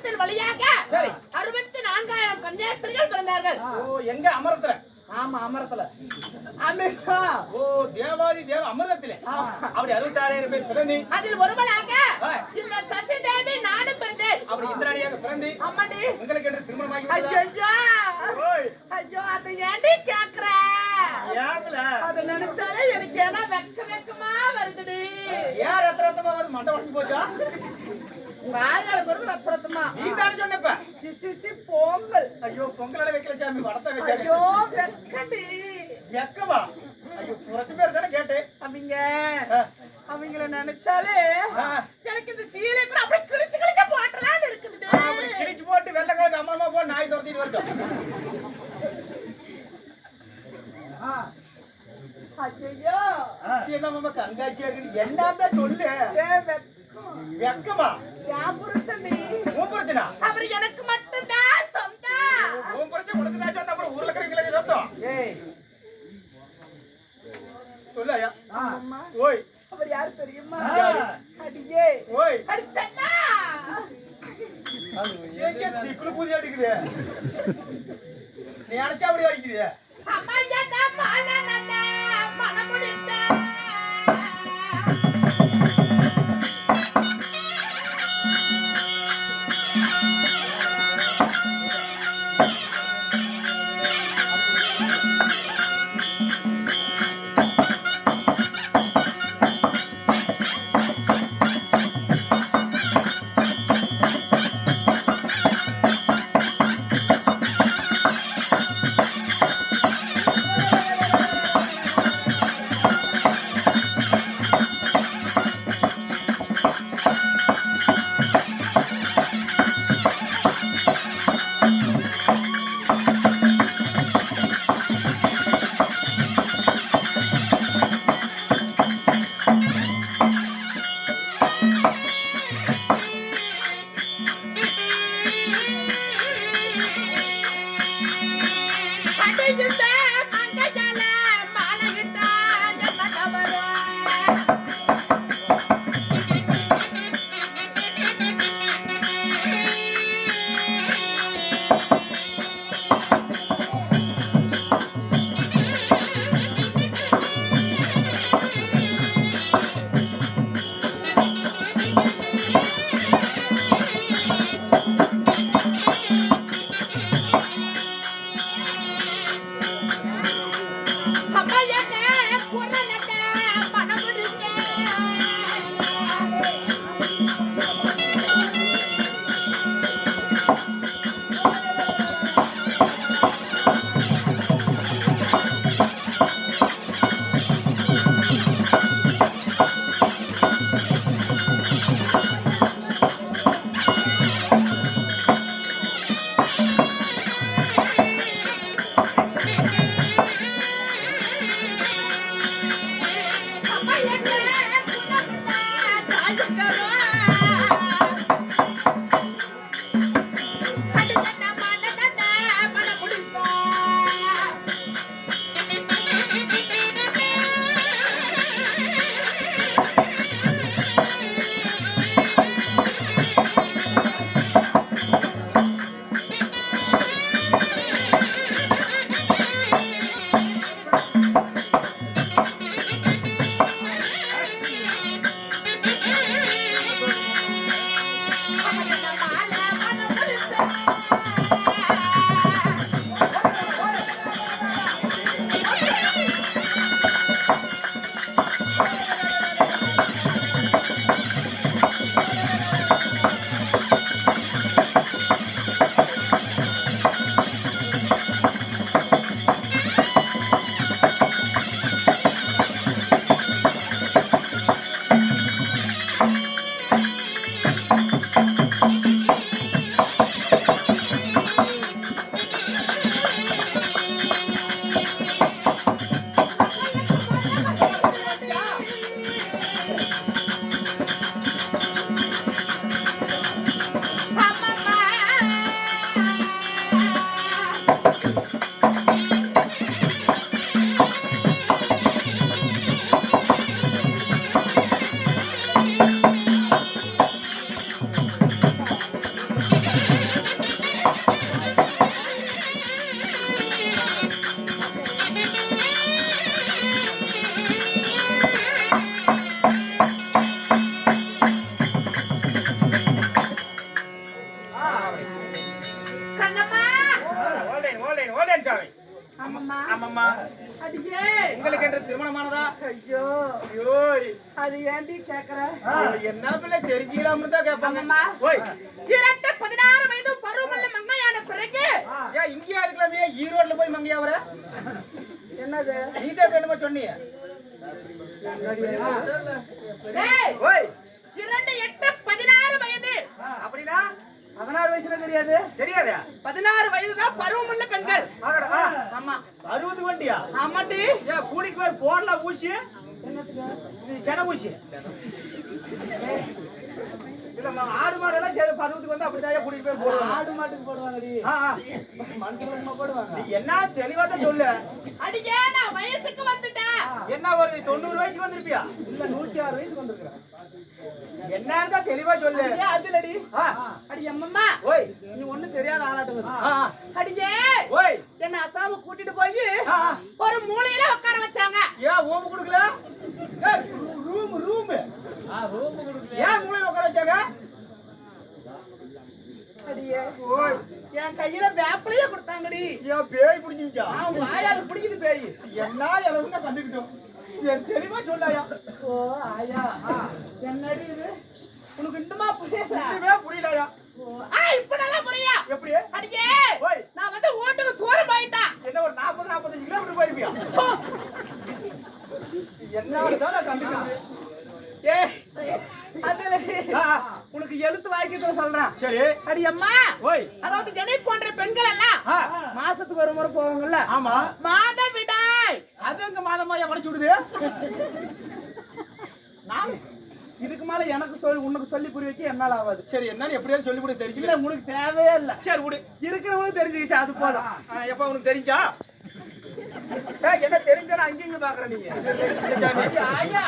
வம்சத்தின் வழியாக 64,000 கன்னியாஸ்திரிகள் பிறந்தார்கள். ஓ எங்க அமரத்துல? ஆமா அமரத்துல. அமிர்தா. ஓ தேவாதி தேவ அமிர்தத்திலே அப்படி 66,000 பேர் பிறந்து அதில் ஒருவளாக இந்த சசி தேவி நாடு பிறந்தேன். அப்படி இந்திராணியாக பிறந்து அம்மாடி உங்களுக்கு என்று திருமணமாகி ஐயோ ஐயோ அதை ஏண்டி கேக்குற? ஏங்கல அதை நினைச்சாலே எனக்கு எல்லாம் வெக்கமா வருதுடி. ஏன் ரத்தரத்தமா வருது? மண்டை உடஞ்சு போச்சா? உங்க ஆயாளுக்கு ஒரு ரத்தரத்தமா? நீ தானே சொன்னப்ப பொங்கல். ஐயோ பொங்கலால வைக்கல சாமி வடத்த ஐயோ வச்சாங்க. வெக்கடி. வெக்கவா? ஐயோ குறைச்சு பேர் தானே கேட்டேன். அவங்கள நினைச்சாலே எனக்கு இந்த சீலை கூட அப்படியே கிழிச்சு போட்டலான்னு இருக்குது. கிழிச்சு போட்டு வெள்ளை கலக்கு அம்மா போ நாய் துரத்திட்டு வரட்டும். ஐயோ என்ன மாமா கங்காட்சியா இருக்குது? என்னதான் சொல்லு. வெக்கமா? என் புருஷன் உன் பிரச்சனை? அவர் எனக்கு மட்டும்தான் சொந்தம். உன் பிரச்சனை உனக்கு தான் சொந்த. அப்புறம் ஊர்ல இருக்கிறீங்களே சொந்தம். சொல்லு ஐயா. ஓய் அவர் யாரு தெரியுமா? அடியே ஓய் அடிச்சல்லா ஏங்க திக்குல பூதி அடிக்குது. நீ அடிச்சா அப்படி அடிக்குது. அம்மா ஏடா பால நல்ல மனமுடித்த ஓலேன் சாமி. ஆமாம்மா. ஆமாம்மா. அடியே உங்களுக்கு என்று திருமணமானதா? ஐயோ ஐயோ, அது ஏன்டி கேக்குற? என்ன பிள்ளை தெரிஞ்சுக்கலாம்னு தான் கேட்பாங்க. ஆமாம்மா. ஓய், இரண்டு 16 வயது பருவமல்ல மங்கையான பிறகு ஏன் இங்கேயா இருக்கலாமே? ஈரோட்ல போய் மங்கையா வர? என்னது? நீதான் என்னமோ சொன்னீங்க. டேய், ஓய், 2 8 16 வயது. அப்படின்னா 16 வயசுல தெரியாது? தெரியாதா? 16 வயதுதான் பருவமுள்ள பெண்கள். ஆகடா. ஆமா 60 வண்டியா? ஆமாட்டி. ஏன் கூட்டிட்டு போய் போடலாம் ஊசி? இது செட ஊசி. இல்லம்மா, ஆடு மாடெல்லாம் சரி 60க்கு வந்து அப்படிதான் கூட்டிட்டு போய் போடுவாங்க. ஆடு மாட்டுக்கு போடுவாங்கடி. மனுஷனுக்கு போடுவாங்க. நீ என்ன தெளிவா தான் சொல்லு. அடியே நான் வயசுக்கு வந்துட்டேன். என்ன ஒரு 90 வயசுக்கு வந்திருப்பியா? இல்ல 106 வயசுக்கு வந்திருக்கேன். என்னன்னு தான் தெளிவா சொல்லு. ஏன் அதுலடி? அடி அம்மம்மா, ஓய், நீ ஒண்ணும் தெரியாத ஆளாட்டுங்க. ஆ, அடியே ஓய், என்ன அசாம கூட்டிட்டு போய் ஆ, ஒரு மூலையில உட்கார வச்சாங்க. ஏன் ரூம் கொடுக்கல? ரூம் ரூம் ஏன் மூலையில உட்கார வச்சாங்க? அடியே ஓய், என் கையில வேப்பிலையே கொடுத்தாங்கடி. ஏன் பேய் பிடிச்சிருச்சா? வாயால பிடிக்குது பேய். என்ன எல்லாம் கண்டுக்கிட்டோம். தெளிவா சொல்லாயா? ஓ ஆயா, என்னடி இது? உனக்கு இன்னுமா புரியல? புரியலையா? இப்ப நல்லா புரியா? எப்படி? அடியே ஓய், நான் வந்து வீட்டுக்கு தூரம் போயிட்டேன். என்ன ஒரு 40-45 கிலோமீட்டர் போயிருப்பியா? என்ன கண்டுக்கிறது? உனக்கு எழுத்து வாய்க்கிட்ட சொல்றேன். சரி. அடி அம்மா, ஓய், அதாவது ஜனை போன்ற பெண்கள் எல்லாம் மாசத்துக்கு ஒரு முறை போவாங்கல்ல, ஆமா. மாதவிடாய். அது எங்க மாதமாயா வளைச்சு விடுது? நான் இதுக்கு மேல எனக்கு சொல்லி உனக்கு சொல்லி புரிய வைக்க என்னால ஆகாது. சரி, என்னன்னு எப்படியாவது சொல்லி விடு. தெரிஞ்சு இல்ல உனக்கு தேவையே இல்ல. சரி விடு. இருக்கிறவனுக்கு தெரிஞ்சுக்கிச்சு அது போதும். எப்ப உனக்கு தெரிஞ்சா? என்ன தெரிஞ்சா அங்கங்க பாக்குற நீங்க? ஆயா,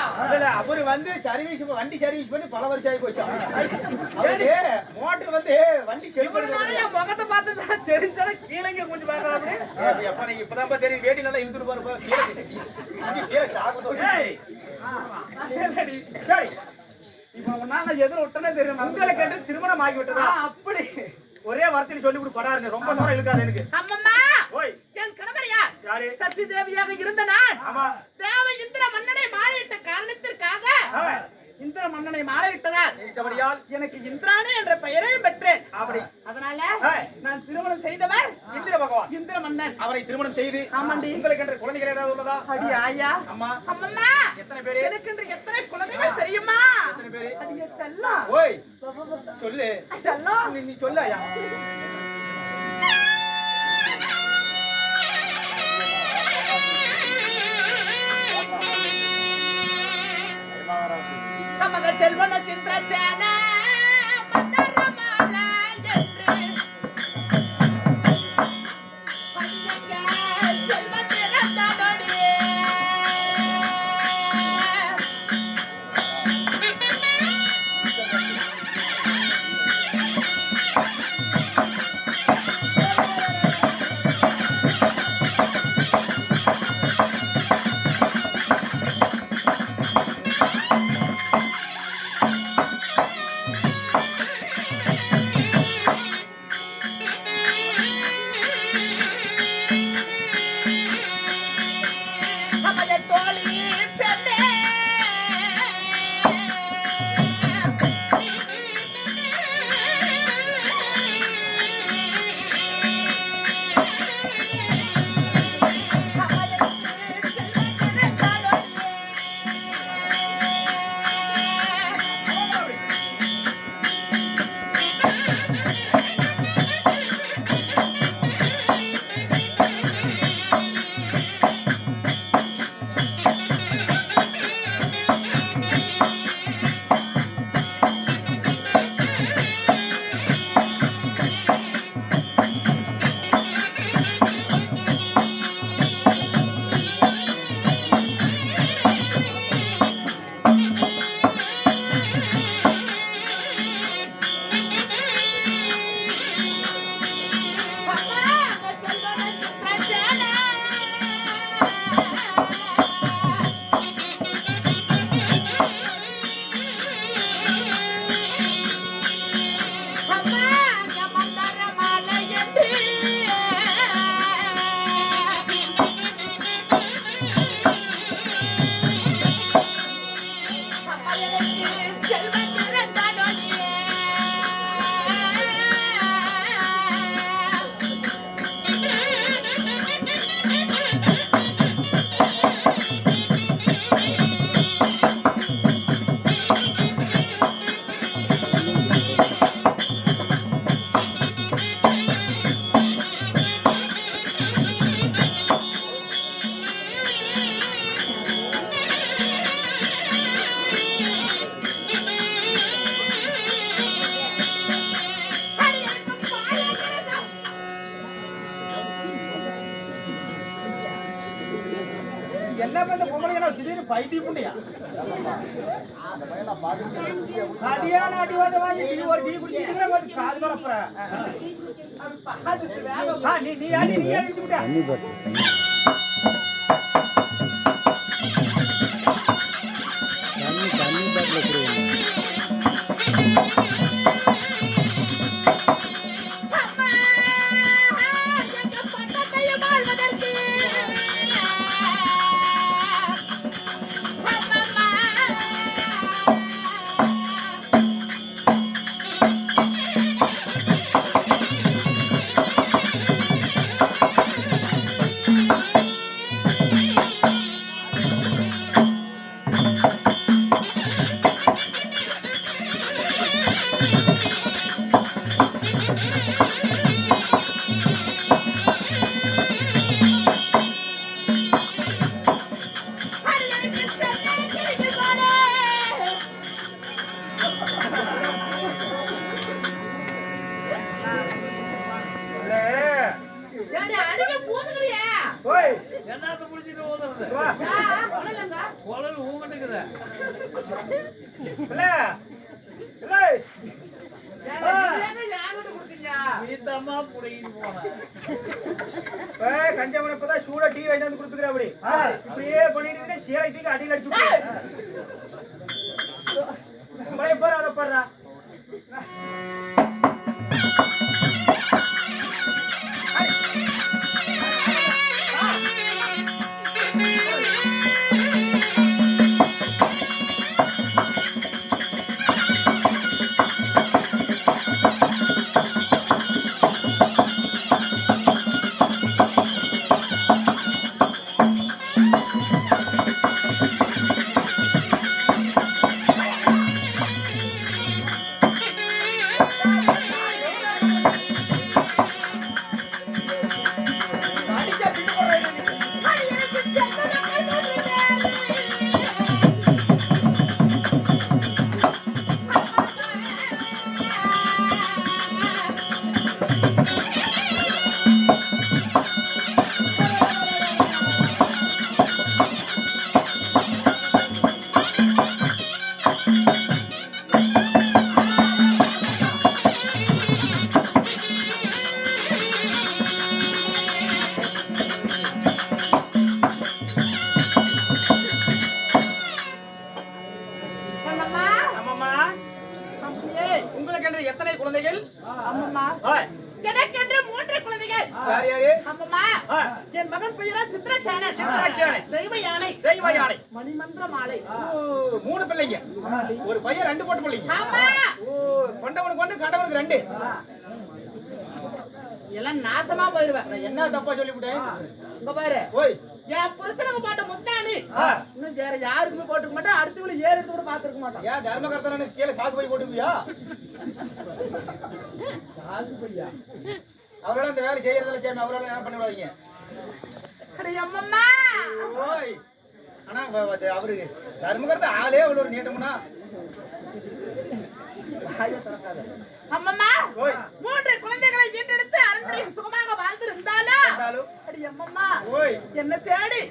அவரு வந்து சர்வீஸ் வண்டி சர்வீஸ் பண்ணி பல வருஷம் ஆகி போச்சு. அவரு மோட்டர் வந்து வண்டி முகத்தை பார்த்து தெரிஞ்சா கீழே கொஞ்சம் பாக்கலாம். எப்ப நீங்க இப்பதான் தெரியுது. வேட்டி நல்லா இழுத்துட்டு போறப்ப கீழே இப்ப நாங்க எதிர விட்டனே தெரியும். உங்களை கேட்டு திருமணம் ஆகி விட்டதா? அப்படி ஒரே வார்த்தையில சொல்லி கொடு. கொடாருங்க, ரொம்ப தூரம் இழுக்காது எனக்கு. அம்மம்மா, ஓய், என் கணவர் யார்? யாரு? சக்தி தேவியாக இருந்த நான் ஆமா. தேவ இந்திர மன்னனை மாலையிட்ட காரணத்திற்காக இந்திர மன்னனை மாலையிட்டதால் இட்டபடியால் எனக்கு இந்திராணி என்ற பெயரையும் பெற்றேன். அப்படி அதனால நான் திருமணம் செய்தவர் இந்திர பகவான். இந்திர மன்னன். அவரை திருமணம் செய்து ஆமாண்டி. உங்களுக்கு என்ற குழந்தைகள் ஏதாவது உள்ளதா? அடி ஆயா, அம்மா, அம்மம்மா, எத்தனை பேரு? எனக்கு என்று எத்தனை குழந்தைகள் தெரியுமா? எத்தனை பேரு? அடியே செல்லம். ஓய், சொல்லு. செல்லம். நீ சொல்லு ஐயா. நமக செல்வன சிந்திரசேன மந்தரமால என்று பஞ்சக செல்வத்திரத்தோடு என்ன பண்ண பொம்பளைங்க திடீர்னு பைத்தியம் புண்டியா அடியான அடி வாங்கி நீ ஒரு டீ குடிச்சிட்டு வந்து காது கலப்புற நீ அடிச்சு விட்டா கஞ்சமனப்பதான் சூட டீ வாங்கி வந்து கொடுத்துக்கிற அப்படி இப்படியே பண்ணிட்டு சீலை தூக்கி அடியில் அடிச்சு பாரு அதை பாடுறா எத்தனை குழந்தைகள்? எனக்கென்று 3 குழந்தைகள். யார் யாரு? அம்மம்மா, என் மகன் பெயரா சித்ராச்சானை. தெய்வ யானை. மணிமந்திர மாலை. 3 பிள்ளைங்க. ஒரு பையன் 2 பொட்டு பிள்ளைங்க. ஆமா. கொண்டவனுக்கு 1 கண்டவனுக்கு 2. எல்லாம் நாசமா போயிடுவேன். என்ன தப்பா சொல்லிவிட்டேன்? இங்க பாரு. ஓய். என் புருஷனுக்கு போட்ட முத்தானி இன்னும் வேற யாருக்குமே போட்டுக்க மாட்டேன். அடுத்தவள 7 எடுத்து கூட பாத்துக்க மாட்டோம். ஏன் தர்மகர்த்தனு கீழே சாக்கு போய் போட்டுவியா? சாக்கு போய்யா? அவரால அந்த வேலை செய்யறதுல சேம அவரால என்ன பண்ணுவாங்க? அட அம்மம்மா. ஓய். ஆனா அவரு தர்மகர்த்த ஆளே ஒரு நீட்டம்னா அம்மம்மா 3 குழந்தைகளை ஈட்டெடுத்து அரண்மனையில் சுகமாக வாழ்ந்திருந்தாலும் அடி அம்மம்மா என்ன தேடி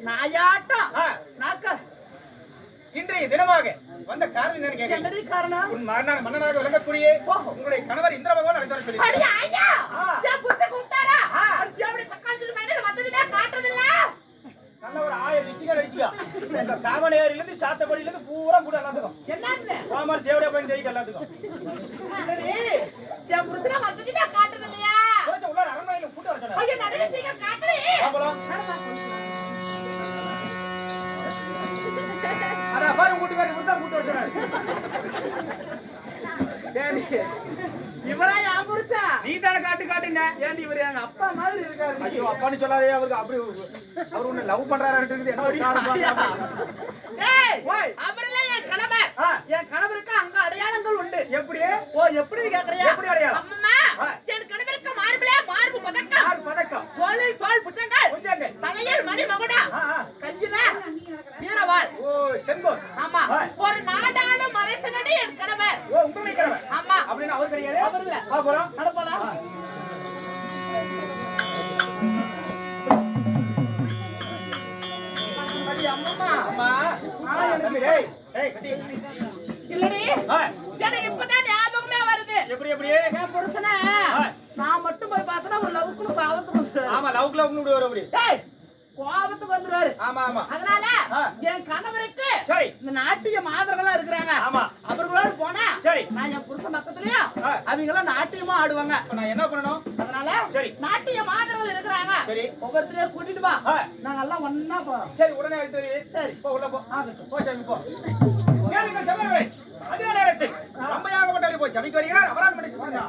நாயாட்டம் நாக்க இன்றைய தினமாக வந்த காரணம் என்னன்னு கேட்க காரணம் உன் மன்னனாக விளங்கக்கூடிய உங்களுடைய கணவர் இந்திர பகவான் அழைத்தார் சொல்லி அடி ஐயா ஏன் புத்த கூட்டாரா எப்படி தக்காளி மேல வந்ததுமே காட்டுறதில்ல நல்ல ஒரு 1000 நிச்சயம் அடிச்சியா இந்த காமனேரியில இருந்து சாத்தபடியில இருந்து பூரா கூட எல்லாத்துக்கும் என்னன்னு கோமார் தேவடா போய் தெரியும் எல்லாத்துக்கும் சரி ஏன் புருஷனா வந்ததுமே காட்டுறதில்லையா கொஞ்சம் உள்ள அரண்மனையில கூட்ட வச்சனா ஐயா நடுவே சீக்கிரம் காட்டுறே பாப்பலாம் அட பாரு கூட்டுக்காரி முட்டா கூட்ட வச்சனா ஏண்டி இவரா யார் புருஷா நீ தான காட்டுங்க ஏண்டி இவர் எங்க அப்பா மாதிரி இருக்காரு ஐயோ அப்பான்னு சொல்லாதே அவருக்கு அப்படி அவர் உன்னை லவ் பண்றாரான்னு இருக்குது என்ன ஏய் அவரே என் கணவர் என் கணவருக்கு அங்க அடையாளங்கள் உண்டு எப்படி எப்படி கேக்குறியா எப்படி அடையாளம் அம்மா என் கணவருக்கு மார்பு பதக்கம் தோளில் தோள் புச்சங்கள் தலையில் மணி மகுடா கஞ்சில வீரவாள் செங்கோல் ஆமா ஒரு நாடாளும் அரசனடி என் கணவர் உங்க கணவர் ஆமா அப்படின்னு அவர் கிடையாது அவர் இல்ல போறோம் நடப்பலாம் இல்லடி ஆ, எனக்கு இப்பதான் ஞாபகமே வருது. எப்படி எப்படி என் புருஷனை நான் மட்டும் போய் பார்த்தனா ஒரு லவுக்குன்னு பாவத்துக்கு வந்துருவாரு. ஆமா லவ்க்குல இப்படி வரும் அப்படி டேய் கோபத்துக்கு வந்துருவாரு. ஆமா ஆமா அதனால ஆ. என் கணவருக்கு சரி இந்த நாட்டிய மாதர்களா இருக்கிறாங்க. ஆமா அவர்களோட போனா சரி நான் என் புருஷன் பக்கத்துலயும் ஆ. அவங்களும் நாட்டியமா ஆடுவாங்க. இப்ப நான் என்ன பண்ணணும் அதனால சரி நாட்டிய மாதர்கள் இருக்கிறாங்க. சரி ஒவ்வொருத்தரையும் கூட்டிட்டு வா. ஆ, நாங்க எல்லாம் ஒண்ணா போறோம். சரி உடனே எடுத்து வை. சரி போ உள்ள போ ஆகட்டும். போ சாமி போ கேளுங்க செம்மர்களே அதே நேரத்தில் அம்மையாகப்பட்டவரை போய் சமைக்க வருகிறார் அபராதம் பண்ணி சொல்லுங்க